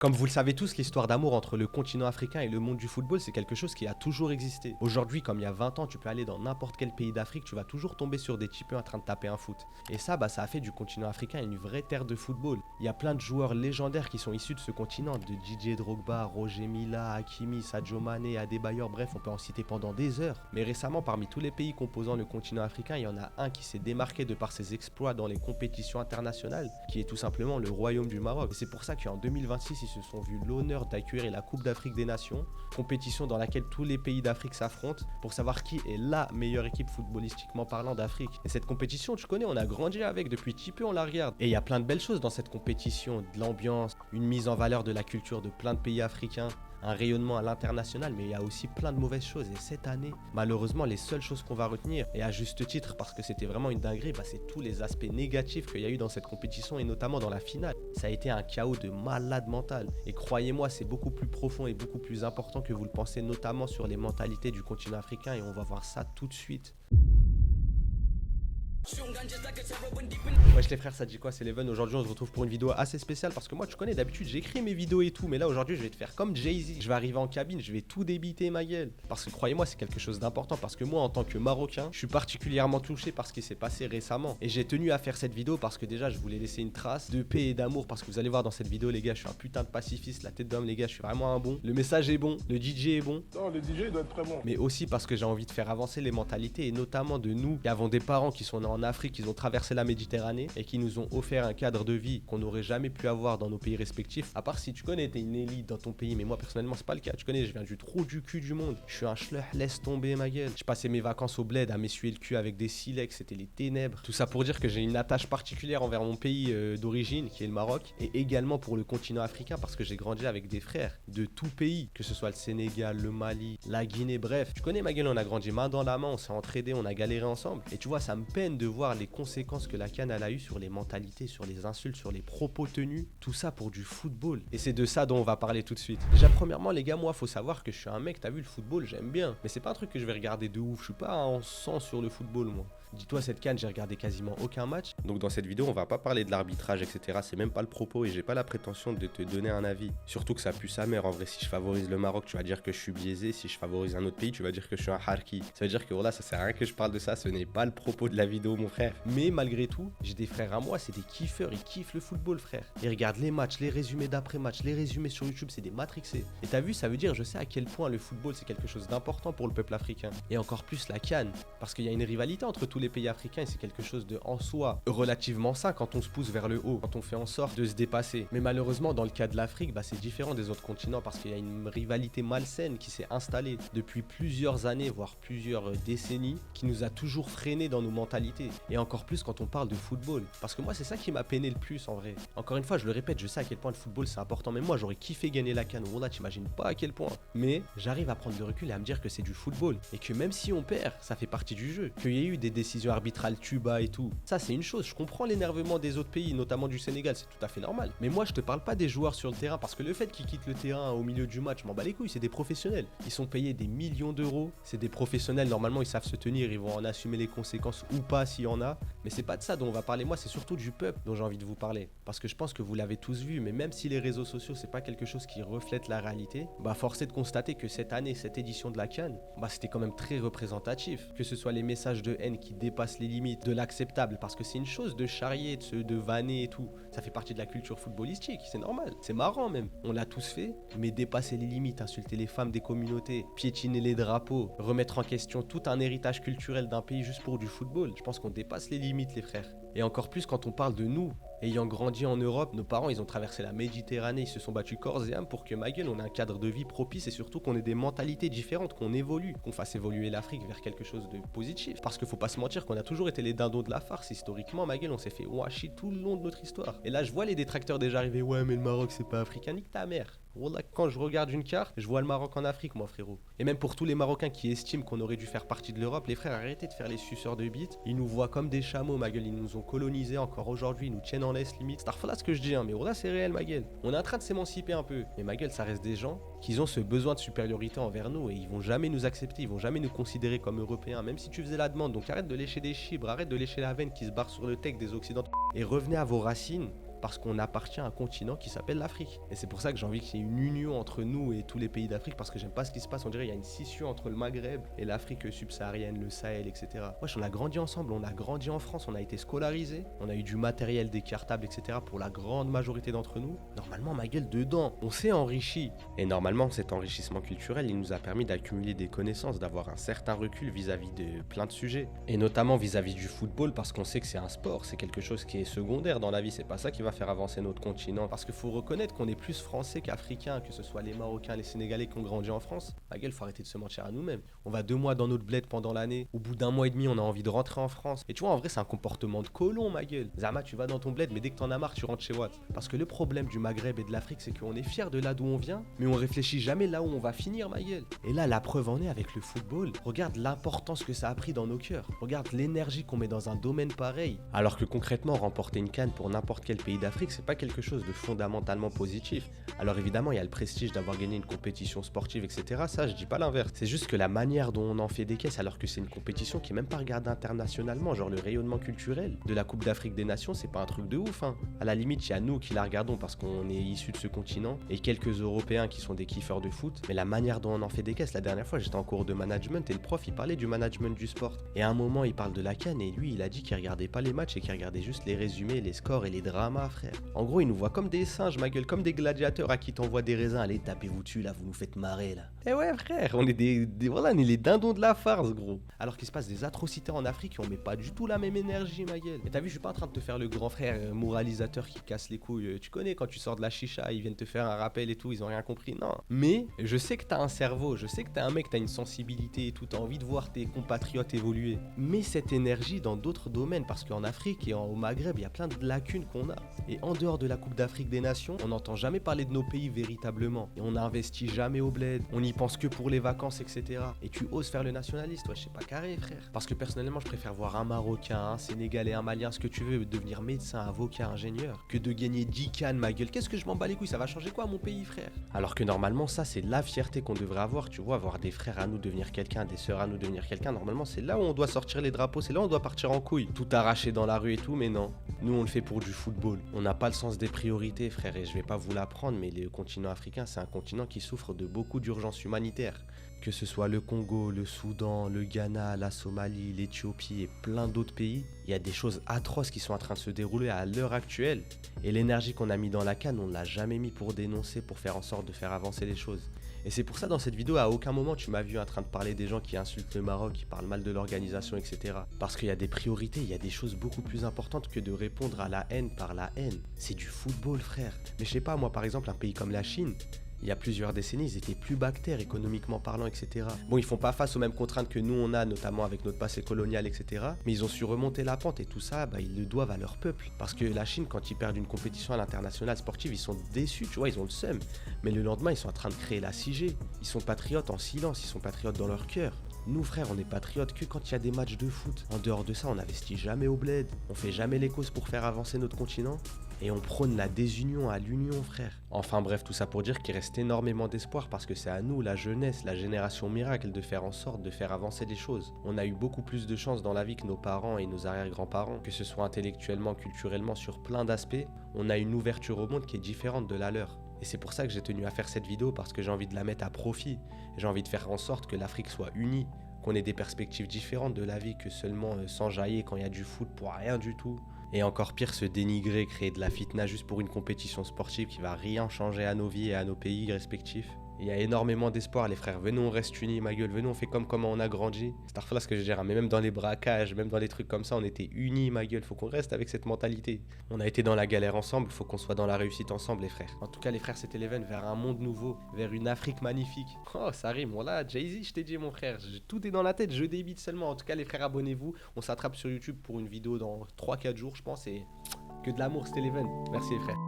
Comme vous le savez tous, l'histoire d'amour entre le continent africain et le monde du football, c'est quelque chose qui a toujours existé. Aujourd'hui, comme il y a 20 ans, tu peux aller dans n'importe quel pays d'Afrique, tu vas toujours tomber sur des types en train de taper un foot. Et ça, ça a fait du continent africain une vraie terre de football. Il y a plein de joueurs légendaires qui sont issus de ce continent, de Didier Drogba, Roger Mila, Hakimi, Sadio Mané, Adebayor, bref, on peut en citer pendant des heures. Mais récemment, parmi tous les pays composant le continent africain, il y en a un qui s'est démarqué de par ses exploits dans les compétitions internationales, qui est tout simplement le Royaume du Maroc. Et c'est pour ça qu'en 2026, ils se sont vus l'honneur d'accueillir la Coupe d'Afrique des Nations, compétition dans laquelle tous les pays d'Afrique s'affrontent pour savoir qui est la meilleure équipe footballistiquement parlant d'Afrique. Et cette compétition, tu connais, on a grandi avec, depuis petit peu on la regarde. Et il y a plein de belles choses dans cette compétition, de l'ambiance, une mise en valeur de la culture de plein de pays africains, un rayonnement à l'international, mais il y a aussi plein de mauvaises choses. Et cette année, malheureusement, les seules choses qu'on va retenir, et à juste titre parce que c'était vraiment une dinguerie, c'est tous les aspects négatifs qu'il y a eu dans cette compétition et notamment dans la finale. Ça a été un chaos de malade mental. Et croyez-moi, c'est beaucoup plus profond et beaucoup plus important que vous le pensez, notamment sur les mentalités du continent africain, et on va voir ça tout de suite. Wesh les frères, ça dit quoi? C'est Leven. Aujourd'hui on se retrouve pour une vidéo assez spéciale parce que moi tu connais, d'habitude j'écris mes vidéos et tout, mais là aujourd'hui je vais te faire comme Jay-Z. Je vais arriver en cabine, je vais tout débiter ma gueule. Parce que croyez-moi, c'est quelque chose d'important, parce que moi en tant que Marocain, je suis particulièrement touché par ce qui s'est passé récemment. Et j'ai tenu à faire cette vidéo parce que déjà je voulais laisser une trace de paix et d'amour, parce que vous allez voir dans cette vidéo les gars, je suis un putain de pacifiste, la tête d'homme les gars, je suis vraiment un bon. Le message est bon, le DJ est bon. Non, le DJ il doit être très bon. Mais aussi parce que j'ai envie de faire avancer les mentalités, et notamment de nous qui avons des parents qui sont nés en Afrique, qui ont traversé la Méditerranée et qui nous ont offert un cadre de vie qu'on n'aurait jamais pu avoir dans nos pays respectifs. À part si tu connais, t'es une élite dans ton pays, mais moi personnellement c'est pas le cas. Tu connais, je viens du trou du cul du monde. Je suis un schleuch, laisse tomber ma gueule. Je passais mes vacances au bled à m'essuyer le cul avec des silex, c'était les ténèbres. Tout ça pour dire que j'ai une attache particulière envers mon pays d'origine, qui est le Maroc, et également pour le continent africain parce que j'ai grandi avec des frères de tout pays, que ce soit le Sénégal, le Mali, la Guinée, bref. Tu connais ma gueule, on a grandi main dans la main, on s'est entraidés, on a galéré ensemble. Et tu vois, ça me peine de voir les conséquences que la CAN elle a eu sur les mentalités, sur les insultes, sur les propos tenus, tout ça pour du football. Et c'est de ça dont on va parler tout de suite. Déjà premièrement les gars, moi faut savoir que je suis un mec, t'as vu, le football j'aime bien, mais c'est pas un truc que je vais regarder de ouf, je suis pas en sang sur le football moi. Dis-toi, cette CAN, j'ai regardé quasiment aucun match. Donc dans cette vidéo, on va pas parler de l'arbitrage, etc. C'est même pas le propos et j'ai pas la prétention de te donner un avis. Surtout que ça pue sa mère. En vrai, si je favorise le Maroc, tu vas dire que je suis biaisé. Si je favorise un autre pays, tu vas dire que je suis un harki. Ça veut dire que voilà, ça sert à rien que je parle de ça. Ce n'est pas le propos de la vidéo, mon frère. Mais malgré tout, j'ai des frères à moi, c'est des kiffeurs. Ils kiffent le football, frère. Ils regardent les matchs, les résumés d'après-match, les résumés sur YouTube, c'est des matrixés. Et t'as vu, ça veut dire, je sais à quel point le football, c'est quelque chose d'important pour le peuple africain. Et encore plus la CAN. Parce qu'il y a une rivalité entre tous les pays africains et c'est quelque chose de en soi relativement sain quand on se pousse vers le haut, quand on fait en sorte de se dépasser. Mais malheureusement dans le cas de l'Afrique, c'est différent des autres continents parce qu'il y a une rivalité malsaine qui s'est installée depuis plusieurs années, voire plusieurs décennies, qui nous a toujours freinés dans nos mentalités. Et encore plus quand on parle de football. Parce que moi c'est ça qui m'a peiné le plus en vrai. Encore une fois je le répète, je sais à quel point le football c'est important, mais moi j'aurais kiffé gagner la CAN. Wallah, t'imagines pas à quel point. Mais j'arrive à prendre du recul et à me dire que c'est du football. Et que même si on perd, ça fait partie du jeu. Qu'il y ait eu des décisions arbitrales tuba et tout. Ça c'est une chose, je comprends l'énervement des autres pays, notamment du Sénégal, c'est tout à fait normal. Mais moi je te parle pas des joueurs sur le terrain, parce que le fait qu'ils quittent le terrain au milieu du match, m'en bats les couilles, c'est des professionnels. Ils sont payés des millions d'euros, c'est des professionnels, normalement ils savent se tenir, ils vont en assumer les conséquences ou pas s'il y en a. Mais c'est pas de ça dont on va parler, moi c'est surtout du peuple dont j'ai envie de vous parler. Parce que je pense que vous l'avez tous vu, mais même si les réseaux sociaux c'est pas quelque chose qui reflète la réalité, force est de constater que cette année, cette édition de la CAN, c'était quand même très représentatif. Que ce soit les messages de haine qui dépassent les limites de l'acceptable, parce que c'est une chose de charrier, de vanner et tout. Ça fait partie de la culture footballistique, c'est normal. C'est marrant même. On l'a tous fait, mais dépasser les limites, insulter les femmes des communautés, piétiner les drapeaux, remettre en question tout un héritage culturel d'un pays juste pour du football. Je pense qu'on dépasse les limites, les frères. Et encore plus quand on parle de nous. Ayant grandi en Europe, nos parents ils ont traversé la Méditerranée, ils se sont battus corps et âme pour que ma gueule on ait un cadre de vie propice et surtout qu'on ait des mentalités différentes, qu'on évolue, qu'on fasse évoluer l'Afrique vers quelque chose de positif. Parce qu'il faut pas se mentir qu'on a toujours été les dindons de la farce. Historiquement, ma gueule, on s'est fait washi tout le long de notre histoire. Et là je vois les détracteurs déjà arriver, ouais mais le Maroc c'est pas africain, nique ta mère. Wallah, quand je regarde une carte, je vois le Maroc en Afrique, moi frérot. Et même pour tous les Marocains qui estiment qu'on aurait dû faire partie de l'Europe, les frères, arrêtez de faire les suceurs de bites. Ils nous voient comme des chameaux, ma gueule, ils nous ont colonisés encore aujourd'hui, ils nous tiennent en laisse limite. C'est là ce que je dis, mais Wallah, c'est réel, ma gueule. On est en train de s'émanciper un peu. Mais ma gueule, ça reste des gens qui ont ce besoin de supériorité envers nous et ils vont jamais nous accepter, ils vont jamais nous considérer comme Européens, même si tu faisais la demande. Donc arrête de lécher des chibres, arrête de lécher la veine qui se barre sur le tech des Occidentaux et revenez à vos racines. parce qu'on appartient à un continent qui s'appelle l'Afrique. Et c'est pour ça que j'ai envie qu'il y ait une union entre nous et tous les pays d'Afrique, parce que j'aime pas ce qui se passe. On dirait qu'il y a une scission entre le Maghreb et l'Afrique subsaharienne, le Sahel, etc. Wesh, on a grandi ensemble, on a grandi en France, on a été scolarisés, on a eu du matériel, des cartables, etc. pour la grande majorité d'entre nous. Normalement, ma gueule, dedans, on s'est enrichi. Et normalement, cet enrichissement culturel, il nous a permis d'accumuler des connaissances, d'avoir un certain recul vis-à-vis de plein de sujets. Et notamment vis-à-vis du football, parce qu'on sait que c'est un sport, c'est quelque chose qui est secondaire dans la vie, c'est pas ça qui va faire avancer notre continent. Parce qu'il faut reconnaître qu'on est plus français qu'africains, que ce soit les Marocains, les Sénégalais qui ont grandi en France. Ma gueule, faut arrêter de se mentir à nous-mêmes. On va 2 mois dans notre bled pendant l'année, au bout d'1 mois et demi, on a envie de rentrer en France. Et tu vois, en vrai, c'est un comportement de colon, ma gueule. Zama, tu vas dans ton bled, mais dès que t'en as marre, tu rentres chez Watt. Parce que le problème du Maghreb et de l'Afrique, c'est qu'on est fiers de là d'où on vient, mais on réfléchit jamais là où on va finir, ma gueule. Et là, la preuve en est avec le football. Regarde l'importance que ça a pris dans nos cœurs. Regarde l'énergie qu'on met dans un domaine pareil. Alors que concrètement, remporter une CAN pour n'importe quel pays d'Afrique, c'est pas quelque chose de fondamentalement positif. Alors évidemment, il y a le prestige d'avoir gagné une compétition sportive, etc. Ça, je dis pas l'inverse. C'est juste que la manière dont on en fait des caisses, alors que c'est une compétition qui est même pas regardée internationalement, genre le rayonnement culturel de la Coupe d'Afrique des Nations, c'est pas un truc de ouf, hein. À la limite, il y a nous qui la regardons parce qu'on est issus de ce continent et quelques Européens qui sont des kiffeurs de foot. Mais la manière dont on en fait des caisses, la dernière fois, j'étais en cours de management et le prof, il parlait du management du sport. Et à un moment, il parle de la CAN et lui, il a dit qu'il regardait pas les matchs et qu'il regardait juste les résumés, les scores et les dramas, frère. En gros, il nous voit comme des singes, ma gueule, comme des gladiateurs à qui t'envoient des raisins. Allez, tapez-vous dessus, là, vous nous faites marrer, là. Eh ouais, frère, on est voilà, on est les dindons de la farce, gros. Alors qu'il se passe des atrocités en Afrique et on met pas du tout la même énergie, ma gueule. Et t'as vu, je suis pas en train de te faire le grand frère moralisateur qui casse les couilles. Tu connais, quand tu sors de la chicha, ils viennent te faire un rappel et tout, ils ont rien compris. Non. Mais je sais que t'as un cerveau, je sais que t'es un mec, t'as une sensibilité et tout, t'as envie de voir tes compatriotes évoluer. Mais cette énergie dans d'autres domaines, parce qu'en Afrique et au Maghreb, il y a plein de lacunes qu'on a. Et en dehors de la Coupe d'Afrique des Nations, on n'entend jamais parler de nos pays véritablement. Et on n'investit jamais au bled, on n'y pense que pour les vacances, etc. Et tu oses faire le nationaliste, ouais, je sais pas carré, frère. Parce que personnellement, je préfère voir un Marocain, un Sénégalais, un Malien, ce que tu veux, devenir médecin, avocat, ingénieur, que de gagner 10 cannes, ma gueule. Qu'est-ce que je m'en bats les couilles, ça va changer quoi à mon pays, frère? Alors que normalement, ça, c'est la fierté qu'on devrait avoir, tu vois, avoir des frères à nous devenir quelqu'un, des sœurs à nous devenir quelqu'un. Normalement, c'est là où on doit sortir les drapeaux, c'est là où on doit partir en couille. Tout arracher dans la rue et tout, mais non. Nous, on le fait pour du football. On n'a pas le sens des priorités, frère, et je vais pas vous l'apprendre, mais le continent africain, c'est un continent qui souffre de beaucoup d'urgences humanitaires. Que ce soit le Congo, le Soudan, le Ghana, la Somalie, l'Éthiopie et plein d'autres pays, il y a des choses atroces qui sont en train de se dérouler à l'heure actuelle. Et l'énergie qu'on a mis dans la CAN, on ne l'a jamais mis pour dénoncer, pour faire en sorte de faire avancer les choses. Et c'est pour ça, dans cette vidéo, à aucun moment tu m'as vu en train de parler des gens qui insultent le Maroc, qui parlent mal de l'organisation, etc. Parce qu'il y a des priorités, il y a des choses beaucoup plus importantes que de répondre à la haine par la haine. C'est du football, frère. Mais je sais pas, moi par exemple, un pays comme la Chine, il y a plusieurs décennies, ils étaient plus bactères économiquement parlant, etc. Bon, ils font pas face aux mêmes contraintes que nous on a, notamment avec notre passé colonial, etc. Mais ils ont su remonter la pente et tout ça, ils le doivent à leur peuple. Parce que la Chine, quand ils perdent une compétition à l'international sportive, ils sont déçus, tu vois, ils ont le seum. Mais le lendemain, ils sont en train de créer la 6G. Ils sont patriotes en silence, ils sont patriotes dans leur cœur. Nous frères, on est patriotes que quand il y a des matchs de foot. En dehors de ça, on n'investit jamais au bled. On fait jamais les causes pour faire avancer notre continent. Et on prône la désunion à l'union, frère. Enfin bref, tout ça pour dire qu'il reste énormément d'espoir parce que c'est à nous, la jeunesse, la génération miracle, de faire en sorte de faire avancer les choses. On a eu beaucoup plus de chance dans la vie que nos parents et nos arrière-grands-parents, que ce soit intellectuellement, culturellement, sur plein d'aspects. On a une ouverture au monde qui est différente de la leur. Et c'est pour ça que j'ai tenu à faire cette vidéo, parce que j'ai envie de la mettre à profit. J'ai envie de faire en sorte que l'Afrique soit unie, qu'on ait des perspectives différentes de la vie que seulement s'enjailler quand il y a du foot pour rien du tout. Et encore pire, se dénigrer, créer de la fitna juste pour une compétition sportive qui va rien changer à nos vies et à nos pays respectifs. Il y a énormément d'espoir, les frères. Venez, on reste unis, ma gueule. Venez, on fait comme comment on a grandi. C'est parfois ce que je dirais, mais même dans les braquages, même dans les trucs comme ça, on était unis, ma gueule. Faut qu'on reste avec cette mentalité. On a été dans la galère ensemble, faut qu'on soit dans la réussite ensemble, les frères. En tout cas, les frères, c'était l'event vers un monde nouveau, vers une Afrique magnifique. Oh, ça rime. Voilà, Jay-Z, je t'ai dit, mon frère. Tout est dans la tête, je débite seulement. En tout cas, les frères, abonnez-vous. On s'attrape sur YouTube pour une vidéo dans 3-4 jours, je pense. Et que de l'amour, c'était l'event. Merci, les frères.